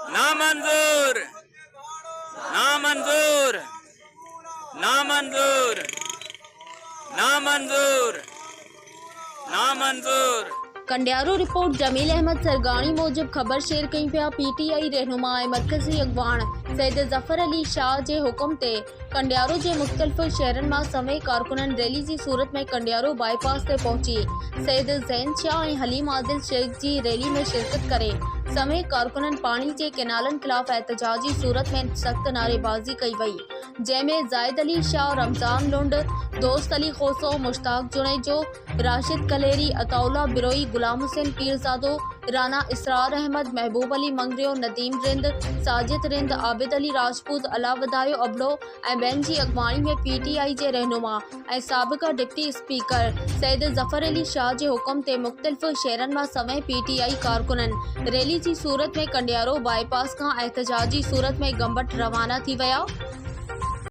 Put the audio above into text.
नामंजूर नामंजूर नामंजूर नामंजूर नामंजूर। कंडियारो रिपोर्ट जमील अहमद सरगानी मूजिब ख़बर शेयर कई पिया। PTI रहनुमा ऐं मरकज़ी अॻवान सैयद ज़फ़र अली शाह जे हुकुम ते कंडियारो जे मुख़्तलिफ़ शहरनि मां समें कारकुननि रैली जी सूरत में कंडियारो बाईपास ते पहुची सैयद ज़ैन शाह ऐं हलीम आदिल शेख जी रैली में शिरकत करे समें कारकुननि पानी जे केनालनि ख़िलाफ़ एहतजाजी सूरत में सख़्त नारेबाज़ी कई वई, जंहिंमें ज़ाहिद अली शाह, रमज़ान लुंड, दोस्त अली खोसो, मुश्ताक जुनेजो, राशिद कलेरी, अताउल्ला बिरोई, गुलाम हुसैन पीरज़ादो, राना इसरार अहमद, महबूब अली मंगरियो, नदीम रिंद, साजिद रिंद, आबिद अली राजपूत, अलावदायो अबड़ो ऐं ॿियनि जी अॻवानी में PTI जे रहनुमा ऐं साबिक़ा डिप्टी स्पीकर सैयद ज़फ़र अली शाह जे हुकुम ते मुख़्तलिफ़ शहरनि मां समें PTI कारकुननि रैली जी सूरत में कंडियारो बाईपास खां एहतजाजी सूरत में गंबट रवाना थी विया।